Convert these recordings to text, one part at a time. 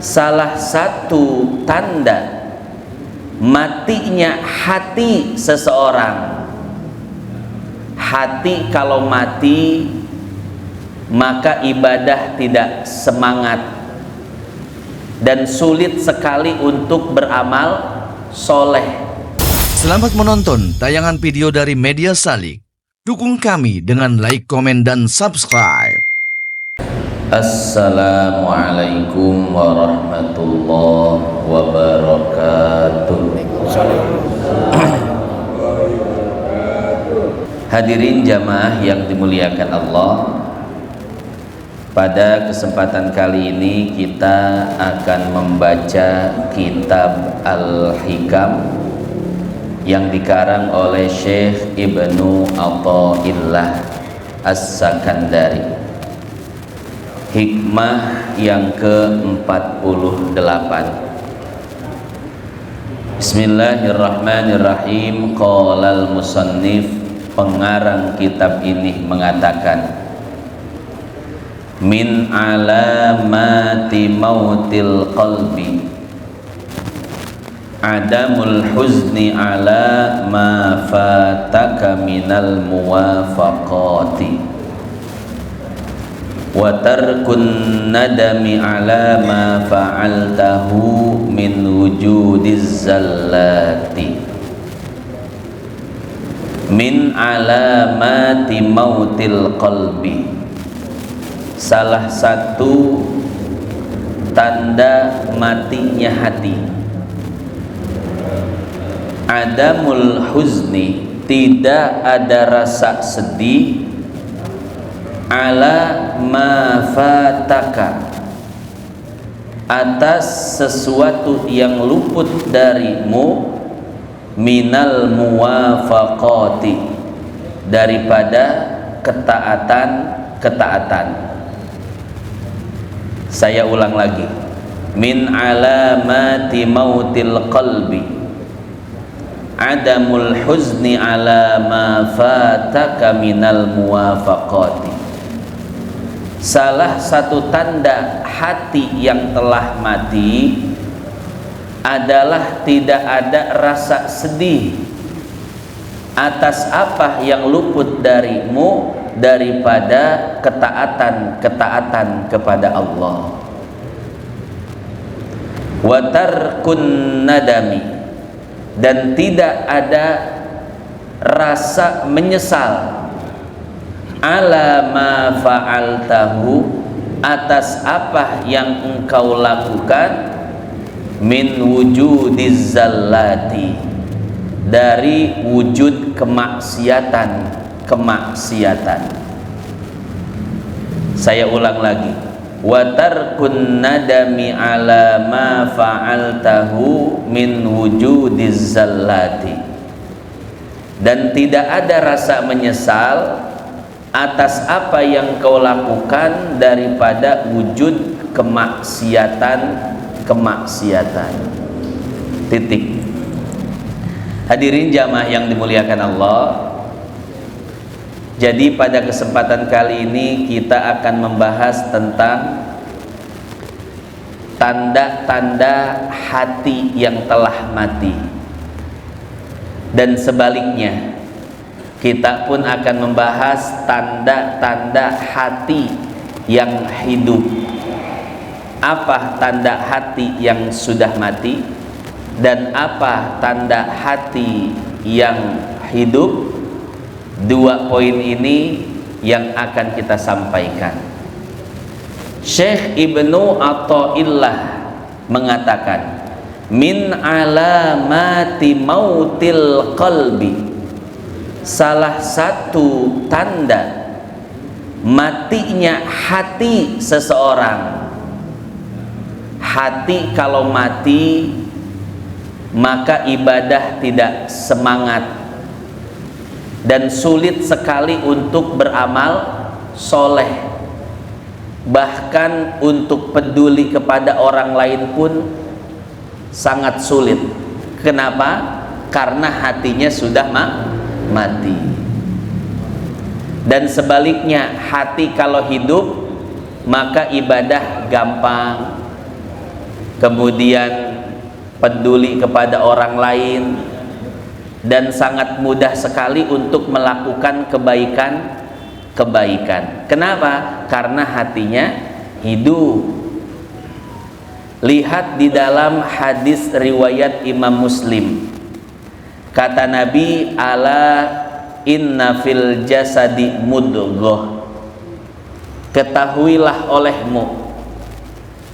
Salah satu tanda matinya hati seseorang, hati kalau mati maka ibadah tidak semangat dan sulit sekali untuk beramal soleh. Selamat menonton tayangan video dari Media Salik. Dukung kami dengan like, komen, dan subscribe. Assalamualaikum warahmatullahi wabarakatuh. Hadirin jamaah yang dimuliakan Allah, pada kesempatan kali ini kita akan membaca kitab Al-Hikam yang dikarang oleh Syekh Ibnu Athaillah As-Sakandari. Hikmah yang ke-48. Bismillahirrahmanirrahim. Qala al-musannif, pengarang kitab ini mengatakan, min alamati mautil qalbi adamul huzni ala ma fataka minal muwafaqati wa tarkun nadami ala ma fa'altahu min wujudiz zallati. Min alamati mautil qalbi, salah satu tanda matinya hati, adamul huzni, tidak ada rasa sedih, ala ma fataka, atas sesuatu yang luput darimu, minal muwafaqati, daripada ketaatan. Saya ulang lagi, min alamati mautil qalbi adamul huzni ala ma fataka minal muwafaqati. Salah satu tanda hati yang telah mati adalah tidak ada rasa sedih atas apa yang luput darimu daripada ketaatan kepada Allah. Wa tarkun nadami, dan tidak ada rasa menyesal, ala ma fa'altahu, atas apa yang engkau lakukan, min wujudiz zallati, dari wujud kemaksiatan. Saya ulang lagi, wa tarkun nadami ala ma fa'altahu min wujudiz zallati, dan tidak ada rasa menyesal atas apa yang kau lakukan daripada wujud kemaksiatan. Titik. Hadirin jamaah yang dimuliakan Allah, jadi pada kesempatan kali ini kita akan membahas tentang tanda-tanda hati yang telah mati, dan sebaliknya kita pun akan membahas tanda-tanda hati yang hidup. Apa tanda hati yang sudah mati dan apa tanda hati yang hidup? Dua poin ini yang akan kita sampaikan. Syekh Ibnu Athaillah mengatakan, min alamati mautil qalbi, salah satu tanda matinya hati seseorang. Hati kalau mati maka ibadah tidak semangat dan sulit sekali untuk beramal soleh, bahkan untuk peduli kepada orang lain pun sangat sulit. Kenapa? Karena hatinya sudah mati. Dan sebaliknya, hati kalau hidup maka ibadah gampang, kemudian peduli kepada orang lain, dan sangat mudah sekali untuk melakukan kebaikan. Kenapa? Karena hatinya hidup. Lihat di dalam hadis riwayat Imam Muslim, kata Nabi, ala inna fil jasadi mudghah, ketahuilah olehmu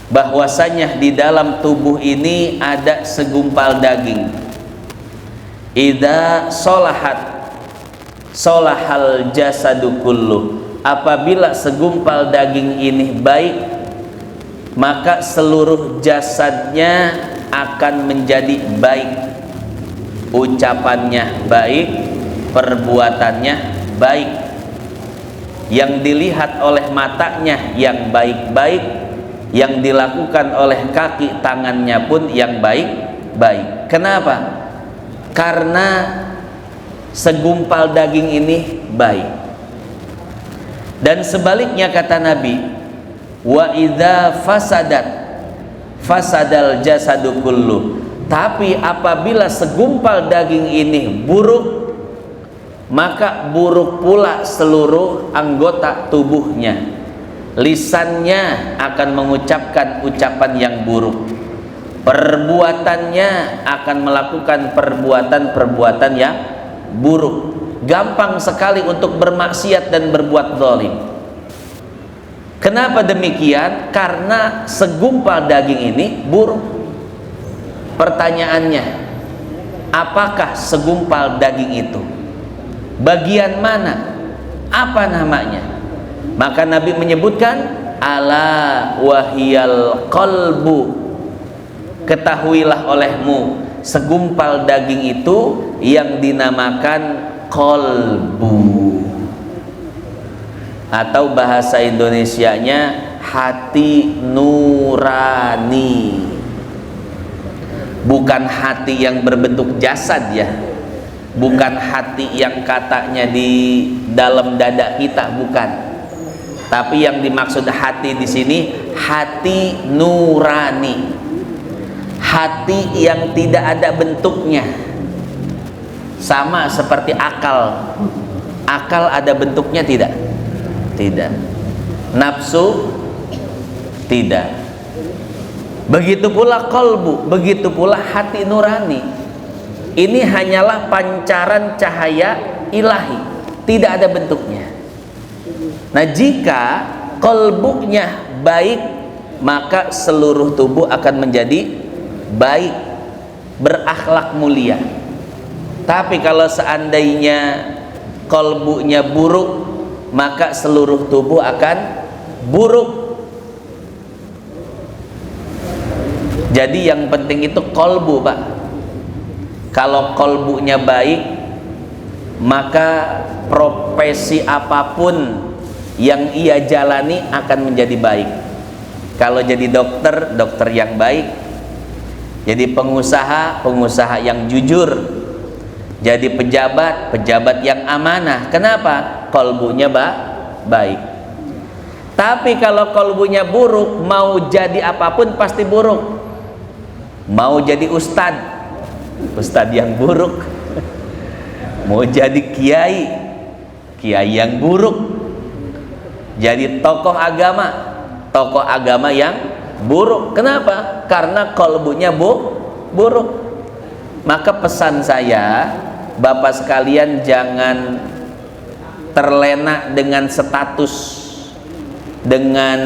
bahwasanya di dalam tubuh ini ada segumpal daging, idza solahat solahal jasadu kullu, apabila segumpal daging ini baik, maka seluruh jasadnya akan menjadi baik. Ucapannya baik, perbuatannya baik, yang dilihat oleh matanya yang baik-baik, yang dilakukan oleh kaki tangannya pun yang baik-baik. Kenapa? Karena segumpal daging ini baik. Dan sebaliknya kata Nabi, wa idza fasadal jasadu kullu, tapi apabila segumpal daging ini buruk, maka buruk pula seluruh anggota tubuhnya. Lisannya akan mengucapkan ucapan yang buruk, perbuatannya akan melakukan perbuatan-perbuatan yang buruk, gampang sekali untuk bermaksiat dan berbuat zalim. Kenapa demikian? Karena segumpal daging ini buruk. Pertanyaannya, apakah segumpal daging itu? Bagian mana? Apa namanya? Maka Nabi menyebutkan, ala wahiyal qalbu, ketahuilah olehmu segumpal daging itu yang dinamakan qalbu, atau bahasa Indonesianya hati nurani. Bukan hati yang berbentuk jasad ya, bukan hati yang katanya di dalam dada kita, bukan. Tapi yang dimaksud hati di sini hati nurani, hati yang tidak ada bentuknya, sama seperti akal. Akal ada bentuknya tidak? Tidak. Nafsu tidak. Begitu pula qalbu, begitu pula hati nurani. Ini hanyalah pancaran cahaya ilahi, tidak ada bentuknya. Nah, jika qalbunya baik, maka seluruh tubuh akan menjadi baik, berakhlak mulia. Tapi kalau seandainya qalbunya buruk, maka seluruh tubuh akan buruk. Jadi yang penting itu qalbu, Pak. Kalau qalbunya baik, maka profesi apapun yang ia jalani akan menjadi baik. Kalau jadi dokter, dokter yang baik. Jadi pengusaha, pengusaha yang jujur. Jadi pejabat, pejabat yang amanah. Kenapa? Qalbunya baik. Tapi kalau qalbunya buruk, mau jadi apapun pasti buruk. Mau jadi ustadz, ustadz yang buruk. Mau jadi kiai, kiai yang buruk. Jadi tokoh agama yang buruk. Kenapa? Karena qalbunya buruk. Maka pesan saya, Bapak sekalian, jangan terlena dengan status, dengan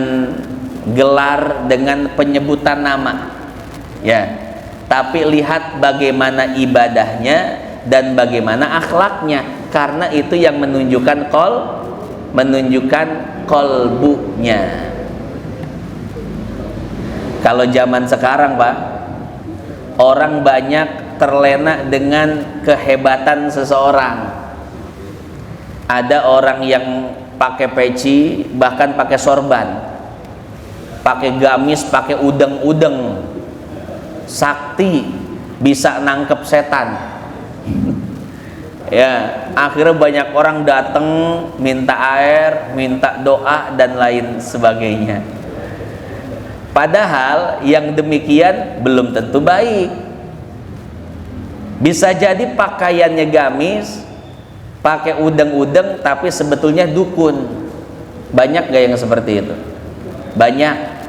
gelar, dengan penyebutan nama. Ya, tapi lihat bagaimana ibadahnya dan bagaimana akhlaknya, karena itu yang menunjukkan qalbunya. Kalau zaman sekarang, Pak, orang banyak terlena dengan kehebatan seseorang. Ada orang yang pakai peci, bahkan pakai sorban, pakai gamis, pakai udeng-udeng, sakti, bisa nangkep setan. Ya, akhirnya banyak orang datang minta air, minta doa dan lain sebagainya. Padahal yang demikian belum tentu baik. Bisa jadi pakaiannya gamis, pakai udeng-udeng, tapi sebetulnya dukun. Banyak gak yang seperti itu? Banyak.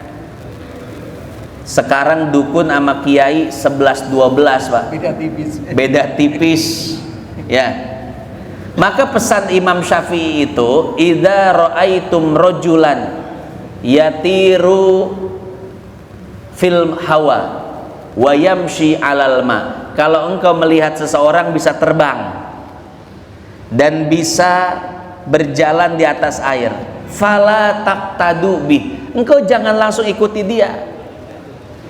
Sekarang dukun sama kiai 11-12 Pak. Beda tipis. Beda tipis. Ya. Maka pesan Imam Syafi'i itu, idza ra'aitum rajulan yatiru fil hawa wa yamshi 'alal ma. Kalau engkau melihat seseorang bisa terbang dan bisa berjalan di atas air, fala taqtadu bih. Engkau jangan langsung ikuti dia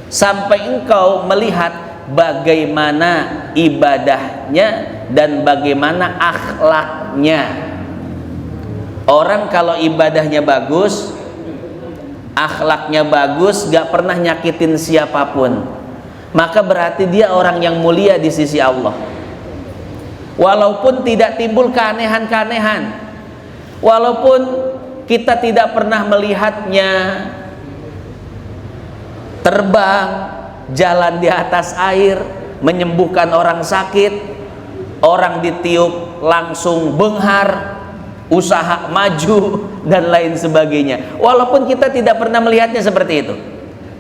sampai engkau melihat bagaimana ibadahnya dan bagaimana akhlaknya. Orang kalau ibadahnya bagus, akhlaknya bagus, gak pernah nyakitin siapapun, maka berarti dia orang yang mulia di sisi Allah. Walaupun tidak timbul keanehan-keanehan, walaupun kita tidak pernah melihatnya terbang, jalan di atas air, menyembuhkan orang sakit, orang ditiup langsung benghar, usaha maju, dan lain sebagainya. Walaupun kita tidak pernah melihatnya seperti itu,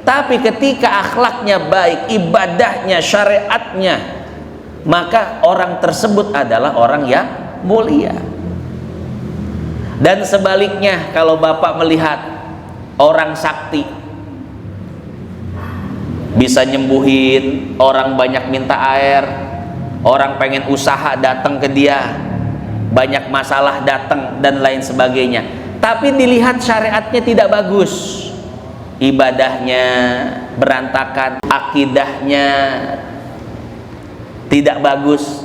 tapi ketika akhlaknya baik, ibadahnya, syariatnya, maka orang tersebut adalah orang yang mulia. Dan sebaliknya, kalau Bapak melihat orang sakti, bisa nyembuhin orang, banyak minta air, orang pengen usaha datang ke dia, banyak masalah datang dan lain sebagainya, tapi dilihat syariatnya tidak bagus, ibadahnya berantakan, akidahnya tidak bagus,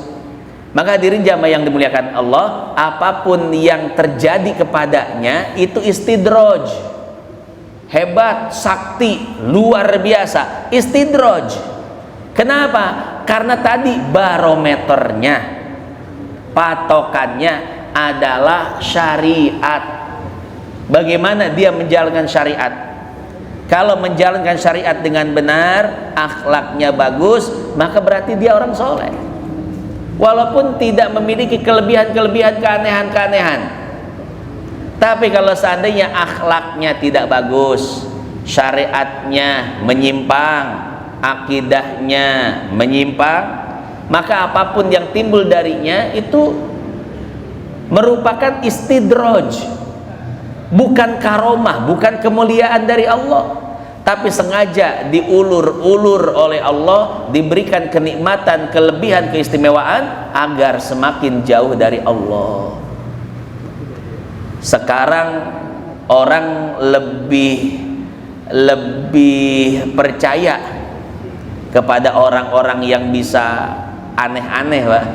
maka hadirin jamaah yang dimuliakan Allah, apapun yang terjadi kepadanya itu istidraj. Hebat, sakti, luar biasa, istidraj. Kenapa? Karena tadi barometernya, patokannya adalah syariat. Bagaimana dia menjalankan syariat? Kalau menjalankan syariat dengan benar, akhlaknya bagus, maka berarti dia orang soleh. Walaupun tidak memiliki kelebihan-kelebihan, keanehan-keanehan. Tapi kalau seandainya akhlaknya tidak bagus, syariatnya menyimpang, akidahnya menyimpang, maka apapun yang timbul darinya itu merupakan istidraj, bukan karomah, bukan kemuliaan dari Allah, tapi sengaja diulur-ulur oleh Allah, diberikan kenikmatan, kelebihan, keistimewaan agar semakin jauh dari Allah. Sekarang orang lebih percaya kepada orang-orang yang bisa aneh-aneh, Pak.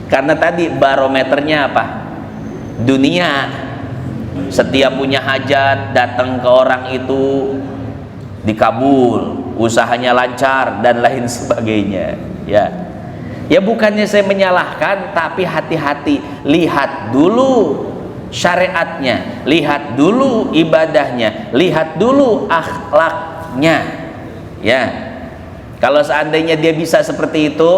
Karena tadi barometernya apa? Dunia. Setiap punya hajat datang ke orang itu dikabul, usahanya lancar dan lain sebagainya. Ya bukannya saya menyalahkan, tapi hati-hati, lihat dulu syariatnya, lihat dulu ibadahnya, lihat dulu akhlaknya. Ya, kalau seandainya dia bisa seperti itu,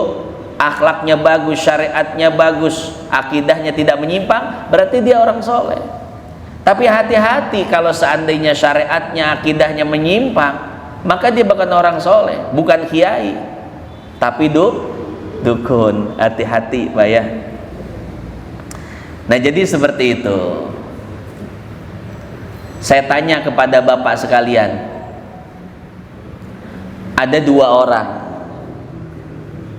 akhlaknya bagus, syariatnya bagus, akidahnya tidak menyimpang, berarti dia orang soleh. Tapi hati-hati kalau seandainya syariatnya, akidahnya menyimpang, maka dia bukan orang soleh, bukan kiai, tapi dukun. Hati-hati Pak ya. Nah jadi seperti itu. Saya tanya kepada Bapak sekalian, ada dua orang.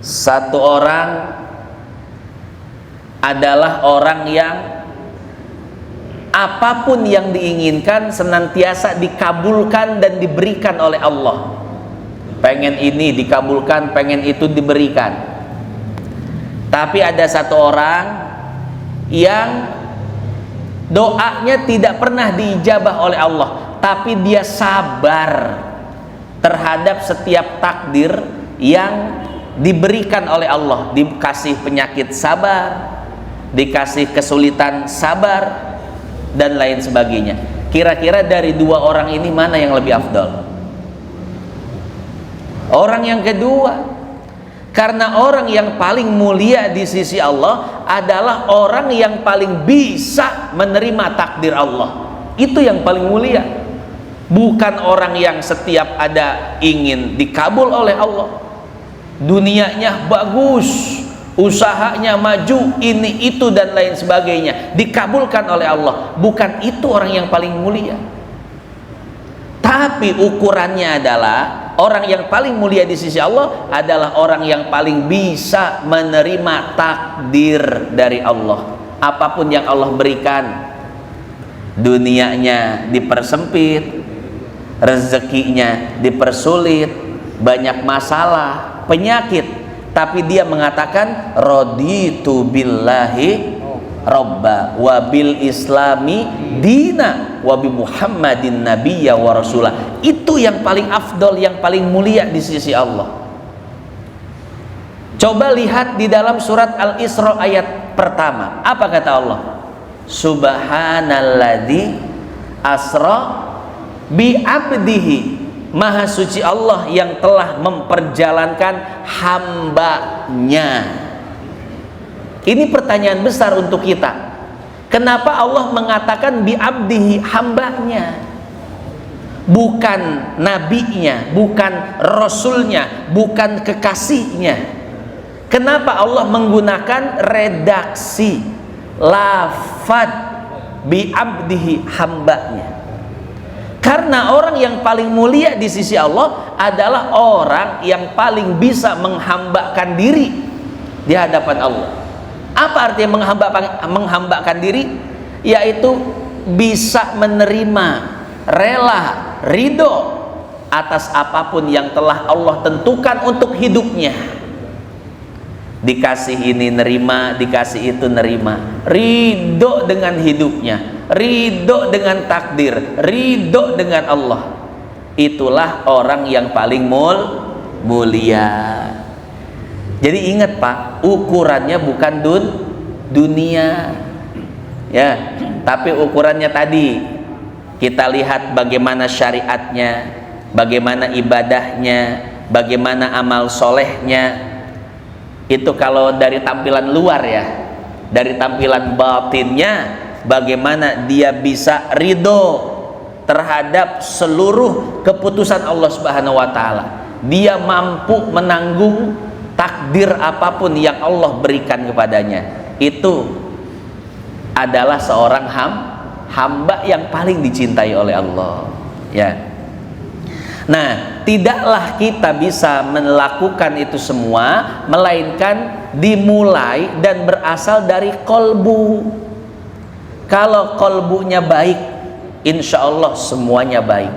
Satu orang adalah orang yang apapun yang diinginkan senantiasa dikabulkan dan diberikan oleh Allah. Pengen ini dikabulkan, pengen itu diberikan. Tapi ada satu orang yang doanya tidak pernah diijabah oleh Allah, tapi dia sabar terhadap setiap takdir yang diberikan oleh Allah. Dikasih penyakit sabar, dikasih kesulitan sabar, dan lain sebagainya. Kira-kira dari dua orang ini mana yang lebih afdal? Orang yang kedua. Karena orang yang paling mulia di sisi Allah adalah orang yang paling bisa menerima takdir Allah. Itu yang paling mulia. Bukan orang yang setiap ada ingin dikabul oleh Allah. Dunianya bagus, usahanya maju, ini itu dan lain sebagainya, dikabulkan oleh Allah. Bukan itu orang yang paling mulia. Tapi ukurannya adalah orang yang paling mulia di sisi Allah adalah orang yang paling bisa menerima takdir dari Allah. Apapun yang Allah berikan, dunianya dipersempit, rezekinya dipersulit, banyak masalah, penyakit, tapi dia mengatakan raditu billahi robba wa bil islami dina wa bi muhammadin nabiyya wa rasulah. Itu yang paling afdol, yang paling mulia di sisi Allah. Coba lihat di dalam surat Al-Isra ayat pertama, apa kata Allah? Subhanalladzi asra bi abdihi, maha suci Allah yang telah memperjalankan hambanya. Ini pertanyaan besar untuk kita. Kenapa Allah mengatakan bi abdihi, hambanya? Bukan nabinya, bukan rasulnya, bukan kekasihnya. Kenapa Allah menggunakan redaksi lafad bi abdihi, hambanya? Karena orang yang paling mulia di sisi Allah adalah orang yang paling bisa menghambakan diri di hadapan Allah. Apa artinya menghambakan diri? Yaitu bisa menerima, rela, ridho atas apapun yang telah Allah tentukan untuk hidupnya. Dikasih ini nerima, dikasih itu nerima, ridho dengan hidupnya, ridho dengan takdir, ridho dengan Allah. Itulah orang yang paling mulia. Jadi ingat Pak, ukurannya bukan dunia, ya, tapi ukurannya tadi kita lihat bagaimana syariatnya, bagaimana ibadahnya, bagaimana amal solehnya. Itu kalau dari tampilan luar ya. Dari tampilan batinnya, bagaimana dia bisa ridho terhadap seluruh keputusan Allah Subhanahu wa Ta'ala. Dia mampu menanggung takdir apapun yang Allah berikan kepadanya. Itu adalah seorang hamba yang paling dicintai oleh Allah, ya. Nah, tidaklah kita bisa melakukan itu semua melainkan dimulai dan berasal dari kolbu. Kalau kolbunya baik, insya Allah semuanya baik.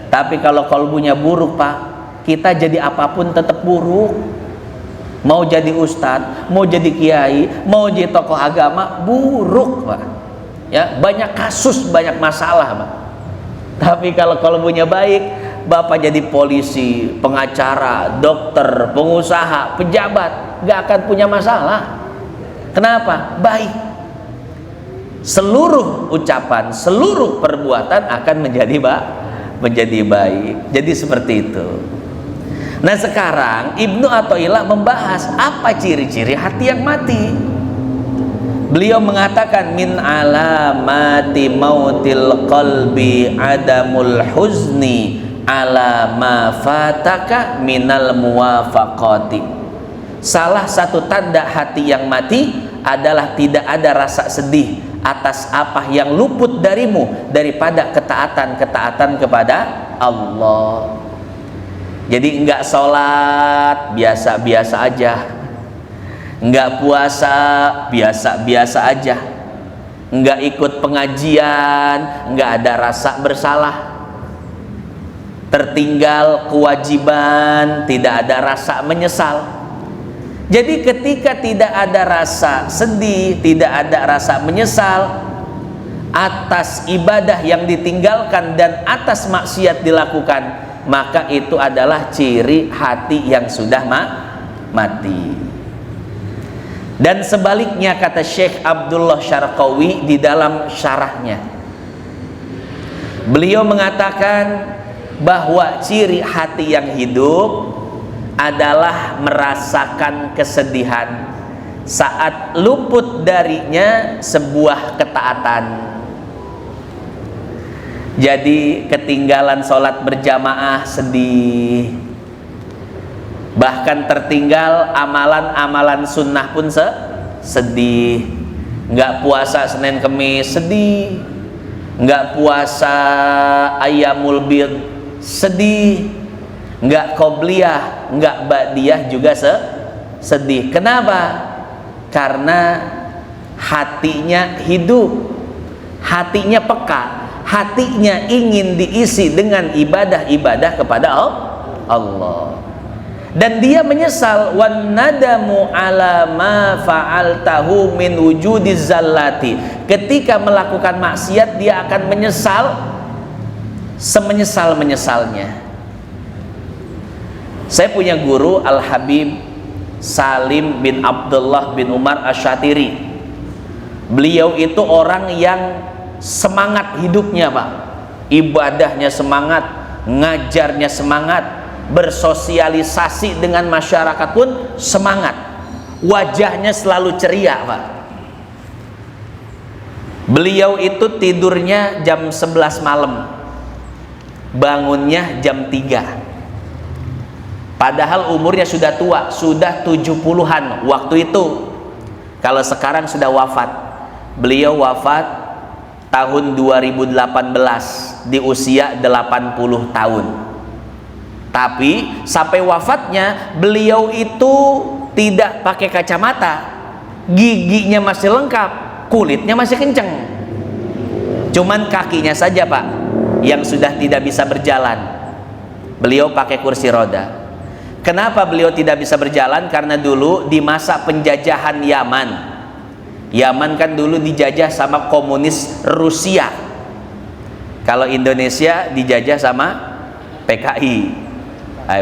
Tapi kalau kolbunya buruk Pak, kita jadi apapun tetap buruk. Mau jadi ustadz, mau jadi kiai, mau jadi tokoh agama, buruk Pak. Ya, banyak kasus, banyak masalah Pak. Tapi kalau kolbunya baik, Bapak jadi polisi, pengacara, dokter, pengusaha, pejabat, gak akan punya masalah. Kenapa? Baik. Seluruh ucapan, seluruh perbuatan akan menjadi baik. Jadi seperti itu. Nah sekarang Ibnu Athaillah membahas apa ciri-ciri hati yang mati. Beliau mengatakan min alamati mautil qalbi adamul huzni ala ma fataka minal muwafaqati. Salah satu tanda hati yang mati adalah tidak ada rasa sedih atas apa yang luput darimu daripada ketaatan kepada Allah. Jadi enggak sholat biasa-biasa aja, enggak puasa biasa-biasa aja, enggak ikut pengajian, enggak ada rasa bersalah, tertinggal kewajiban, tidak ada rasa menyesal. Jadi ketika tidak ada rasa sedih, tidak ada rasa menyesal atas ibadah yang ditinggalkan dan atas maksiat dilakukan, maka itu adalah ciri hati yang sudah mati. Dan sebaliknya kata Syekh Abdullah Syarqawi di dalam syarahnya, Beliau mengatakan bahwa ciri hati yang hidup adalah merasakan kesedihan saat luput darinya sebuah ketaatan. Jadi ketinggalan sholat berjamaah sedih, bahkan tertinggal amalan-amalan sunnah pun sedih. Nggak puasa Senin Kemis sedih, nggak puasa Ayyamul Bid sedih, nggak qobliyah, nggak ba'diyah juga sedih. Kenapa? Karena hatinya hidup, hatinya peka, hatinya ingin diisi dengan ibadah-ibadah kepada Allah. Dan dia menyesal, wan nadamu ala ma fa'altahu min wujudiz zallati. Ketika melakukan maksiat dia akan menyesal semenyesal-menyesalnya. Saya punya guru Al-Habib Salim bin Abdullah bin Umar Asy-Syatiri. Beliau itu orang yang semangat hidupnya, Pak. Ibadahnya semangat, ngajarnya semangat, bersosialisasi dengan masyarakat pun semangat. Wajahnya selalu ceria, Pak. Beliau itu tidurnya jam 11 malam, bangunnya jam 3. Padahal umurnya sudah tua, sudah 70-an waktu itu. Kalau sekarang sudah wafat. Beliau wafat tahun 2018 di usia 80 tahun. Tapi sampai wafatnya beliau itu tidak pakai kacamata, giginya masih lengkap, kulitnya masih kenceng. Cuman kakinya saja, Pak, yang sudah tidak bisa berjalan. Beliau pakai kursi roda. Kenapa beliau tidak bisa berjalan? Karena dulu di masa penjajahan Yaman, Yaman kan dulu dijajah sama komunis Rusia. Kalau Indonesia dijajah sama PKI,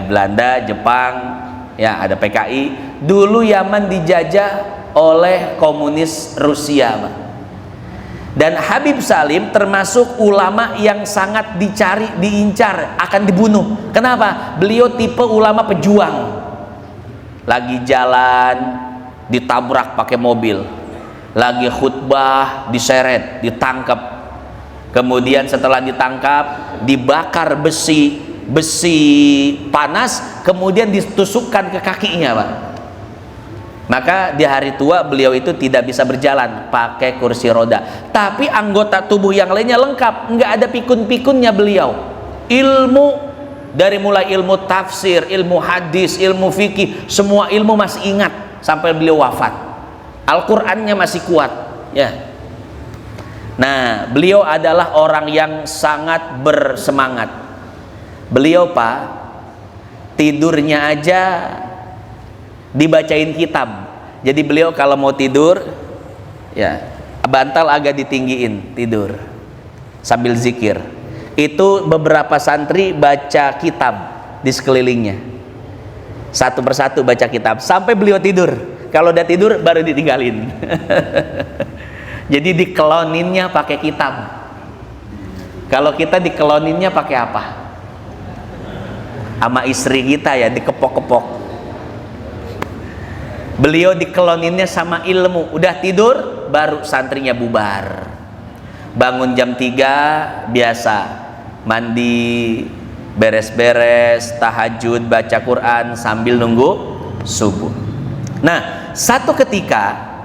Belanda, Jepang, ya ada PKI. Dulu Yaman dijajah oleh komunis Rusia, Pak. Dan Habib Salim termasuk ulama yang sangat dicari, diincar, akan dibunuh. Kenapa? Beliau tipe ulama pejuang. Lagi jalan ditabrak pakai mobil, lagi khutbah diseret, ditangkap. Kemudian setelah ditangkap dibakar besi panas, kemudian ditusukkan ke kakinya, Pak. Maka di hari tua beliau itu tidak bisa berjalan, pakai kursi roda. Tapi anggota tubuh yang lainnya lengkap, nggak ada pikun-pikunnya beliau. Ilmu dari mulai ilmu tafsir, ilmu hadis, ilmu fikih, semua ilmu masih ingat sampai beliau wafat. Al-Qur'annya masih kuat, ya. Nah, beliau adalah orang yang sangat bersemangat. Beliau, Pak, tidurnya aja dibacain kitab. Jadi beliau kalau mau tidur, ya bantal agak ditinggiin, tidur sambil zikir. Itu beberapa santri baca kitab di sekelilingnya, satu persatu baca kitab sampai beliau tidur. Kalau udah tidur baru ditinggalin. Jadi dikeloninnya pakai kitab. Kalau kita dikeloninnya pakai apa? Sama istri kita, ya, dikepok-kepok. Beliau dikeloninnya sama ilmu. Udah tidur baru santrinya bubar. Bangun jam 3 biasa, mandi, beres-beres, tahajud, baca Quran sambil nunggu subuh. Nah, satu ketika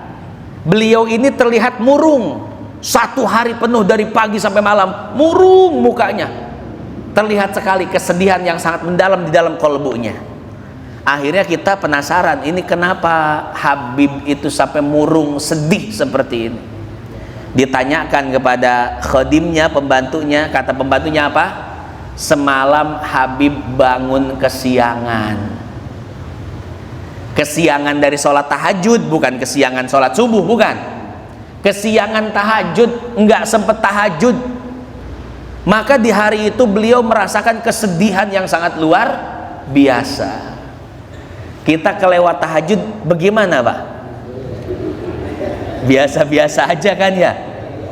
beliau ini terlihat murung. 1 hari penuh dari pagi sampai malam murung mukanya. Terlihat sekali kesedihan yang sangat mendalam di dalam kolbunya. Akhirnya kita penasaran, ini kenapa Habib itu sampai murung sedih seperti ini. Ditanyakan kepada khadimnya, pembantunya, kata pembantunya apa? Semalam Habib bangun kesiangan. Kesiangan dari sholat tahajud, bukan kesiangan sholat subuh, bukan. Kesiangan tahajud, enggak sempat tahajud. Maka di hari itu beliau merasakan kesedihan yang sangat luar biasa. Kita kelewat tahajud bagaimana, Pak? Biasa-biasa aja kan, ya?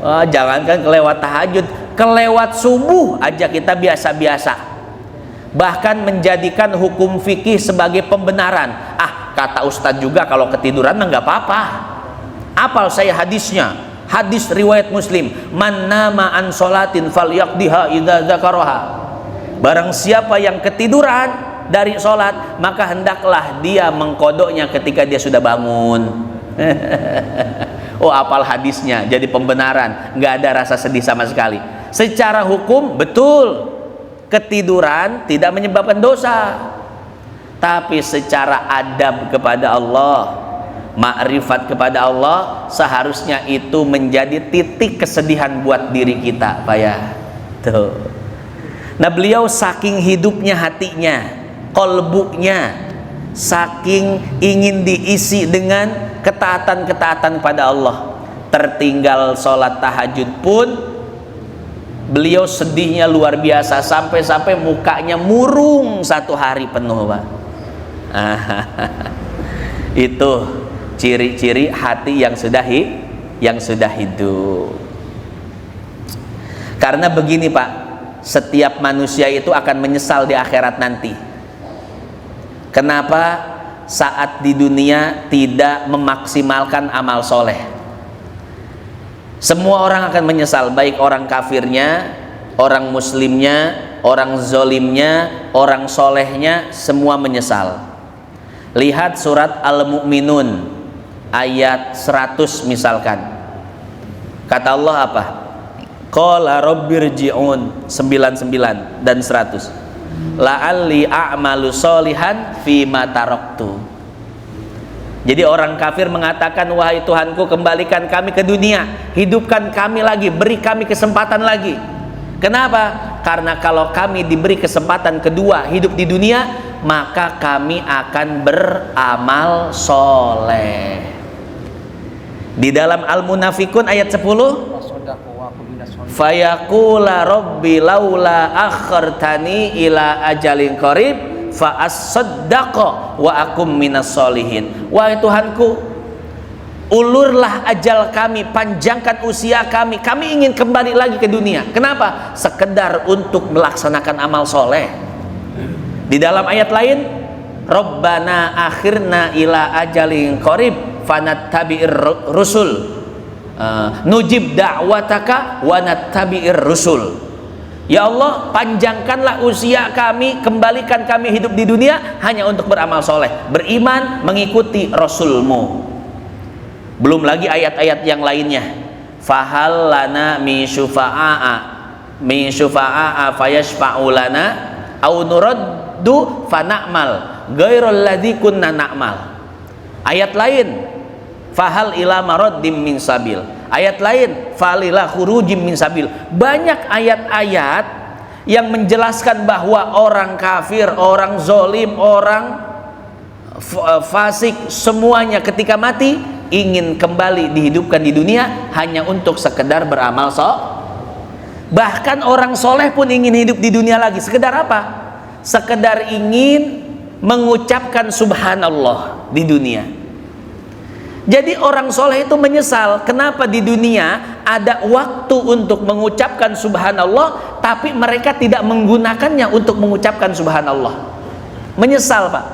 Oh, jangankan kelewat tahajud, kelewat subuh aja kita biasa-biasa, bahkan menjadikan hukum fikih sebagai pembenaran. Ah, kata ustadz juga kalau ketiduran mah nggak apa-apa. Apal saya hadisnya, hadis riwayat Muslim, man nama an sholatin falyaqdiha idza dzakaraha. Barang siapa yang ketiduran dari sholat, maka hendaklah dia mengkodoknya ketika dia sudah bangun. Oh, apal hadisnya, jadi pembenaran, nggak ada rasa sedih sama sekali. Secara hukum betul, ketiduran tidak menyebabkan dosa, tapi secara adab kepada Allah, makrifat kepada Allah, seharusnya itu menjadi titik kesedihan buat diri kita, Pak ya. Tuh. Nah, beliau saking hidupnya hatinya, kolbunya, saking ingin diisi dengan ketaatan-ketaatan pada Allah, tertinggal sholat tahajud pun beliau sedihnya luar biasa, sampai-sampai mukanya murung 1 hari penuh, Pak. Itu ciri-ciri hati yang sudah hidup. Karena begini, Pak, setiap manusia itu akan menyesal di akhirat nanti. Kenapa saat di dunia tidak memaksimalkan amal soleh? Semua orang akan menyesal, baik orang kafirnya, orang muslimnya, orang zolimnya, orang solehnya, semua menyesal. Lihat surat Al-Mu'minun ayat 100 misalkan. Kata Allah apa? Qala rabbirji'un 99 dan 100. La'alli a'malu solihan fima taraktu. Jadi orang kafir mengatakan, wahai Tuhanku, kembalikan kami ke dunia, hidupkan kami lagi, beri kami kesempatan lagi. Kenapa? Karena kalau kami diberi kesempatan kedua hidup di dunia, maka kami akan beramal soleh. Di dalam Al-Munafikun ayat 10, fayaqula rabbi laula akhartani ila ajalin qarib fa as-saddaqa wa akum minas solihin. Wahai Tuhanku, ulurlah ajal kami, panjangkan usia kami, kami ingin kembali lagi ke dunia. Kenapa? Sekedar untuk melaksanakan amal soleh. Di dalam ayat lain, Rabbana akhirna ila ajalin qarib fanattabi'ir rusul, nujib da'wataka wa nattabi'ir rusul. Ya Allah, panjangkanlah usia kami, kembalikan kami hidup di dunia hanya untuk beramal soleh, beriman, mengikuti Rasulmu. Belum lagi ayat-ayat yang lainnya, fahal lana min syufa'a fayashfa'u lana au nuraddu fana'mal ghairal ladzi kunna na'mal. Ayat lain, fahal ila maraddim min sabil. Ayat lain, falila khurujim min sabil. Banyak ayat-ayat yang menjelaskan bahwa orang kafir, orang zolim, orang fasik, semuanya ketika mati ingin kembali dihidupkan di dunia hanya untuk sekedar beramal Bahkan orang soleh pun ingin hidup di dunia lagi. Sekedar apa? Sekedar ingin mengucapkan subhanallah di dunia. Jadi orang soleh itu menyesal kenapa di dunia ada waktu untuk mengucapkan subhanallah, tapi mereka tidak menggunakannya untuk mengucapkan subhanallah. Menyesal, Pak.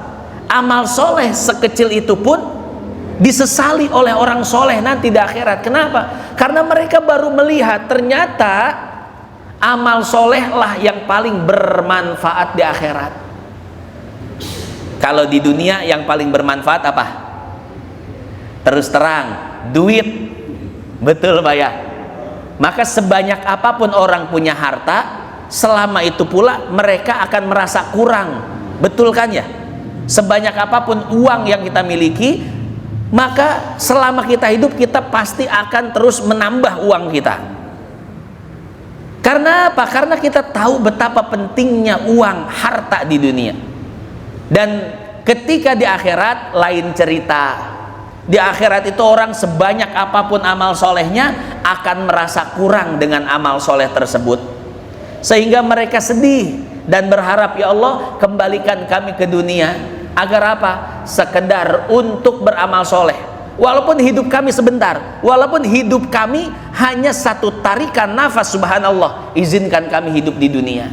Amal soleh sekecil itu pun disesali oleh orang soleh nanti di akhirat. Kenapa? Karena mereka baru melihat ternyata amal solehlah yang paling bermanfaat di akhirat. Kalau di dunia yang paling bermanfaat apa? Terus terang, duit. Betul, Pak ya? Maka sebanyak apapun orang punya harta, selama itu pula mereka akan merasa kurang. Betul kan ya? Sebanyak apapun uang yang kita miliki, maka selama kita hidup kita pasti akan terus menambah uang kita. Karena apa? Karena kita tahu betapa pentingnya uang, harta di dunia. Dan ketika di akhirat lain cerita. Di akhirat itu orang sebanyak apapun amal solehnya akan merasa kurang dengan amal soleh tersebut, sehingga mereka sedih dan berharap, ya Allah, kembalikan kami ke dunia. Agar apa? Sekedar untuk beramal soleh, walaupun hidup kami sebentar, walaupun hidup kami hanya satu tarikan nafas, subhanallah, izinkan kami hidup di dunia,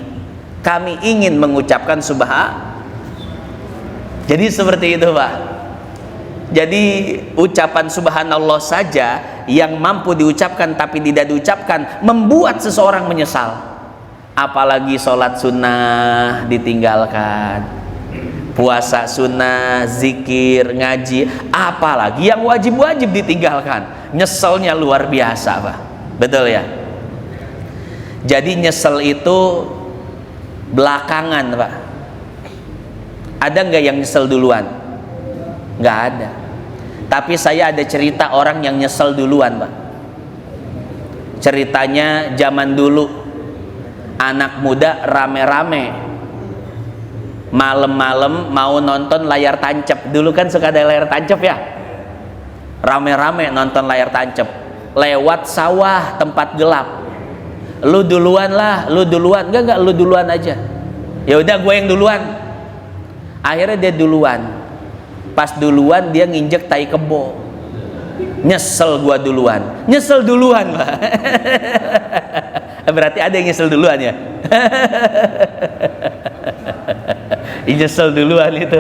kami ingin mengucapkan Jadi seperti itu Pak. Jadi ucapan subhanallah saja yang mampu diucapkan tapi tidak diucapkan membuat seseorang menyesal. Apalagi sholat sunnah ditinggalkan, puasa sunnah, zikir, ngaji, apalagi yang wajib-wajib ditinggalkan, nyeselnya luar biasa Pak. Betul ya? Jadi nyesel itu belakangan Pak. Ada nggak yang nyesel duluan? Nggak ada. Tapi saya ada cerita orang yang nyesel duluan Pak. Ceritanya zaman dulu, anak muda rame-rame malam-malam mau nonton layar tancap. Dulu kan suka ada layar tancap ya, rame-rame nonton layar tancap lewat sawah tempat gelap. Lu duluan lah, lu duluan. Enggak, lu duluan aja. Ya udah gue yang duluan. Akhirnya dia duluan. Pas duluan dia nginjek tai kebo. Nyesel gua duluan. Nyesel duluan Pak. Berarti ada yang nyesel duluan ya. Nyesel duluan itu.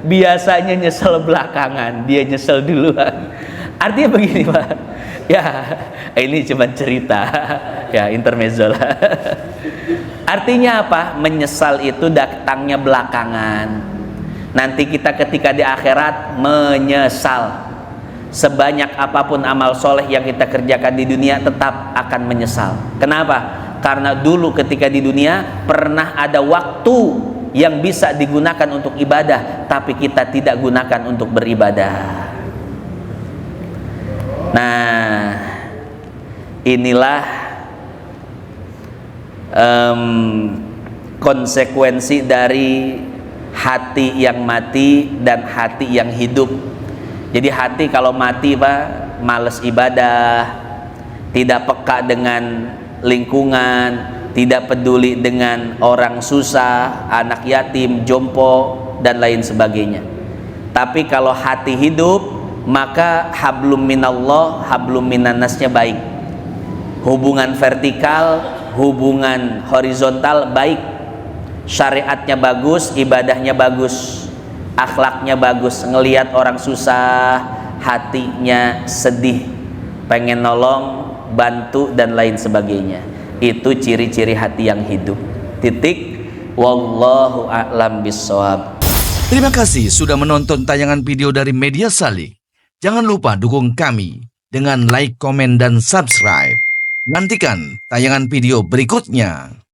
Biasanya nyesel belakangan, dia nyesel duluan. Artinya begini Pak. Ya, ini cuma cerita. Ya, intermezzo lah. Artinya apa? Menyesal itu datangnya belakangan. Nanti kita ketika di akhirat menyesal. Sebanyak apapun amal soleh yang kita kerjakan di dunia tetap akan menyesal. Kenapa? Karena dulu ketika di dunia pernah ada waktu yang bisa digunakan untuk ibadah, tapi kita tidak gunakan untuk beribadah. Nah, inilah konsekuensi dari hati yang mati dan hati yang hidup. Jadi hati kalau mati Pak, males ibadah, tidak peka dengan lingkungan, tidak peduli dengan orang susah, anak yatim, jompo, dan lain sebagainya. Tapi kalau hati hidup, maka hablum minallah, hablum minannasnya baik. Hubungan vertikal, hubungan horizontal baik. Syariatnya bagus, ibadahnya bagus, akhlaknya bagus. Ngelihat orang susah, hatinya sedih, pengen nolong, bantu, dan lain sebagainya. Itu ciri-ciri hati yang hidup. Titik. Wallahu a'lam bishawab. Terima kasih sudah menonton tayangan video dari Media Salik. Jangan lupa dukung kami dengan like, komen, dan subscribe. Nantikan tayangan video berikutnya.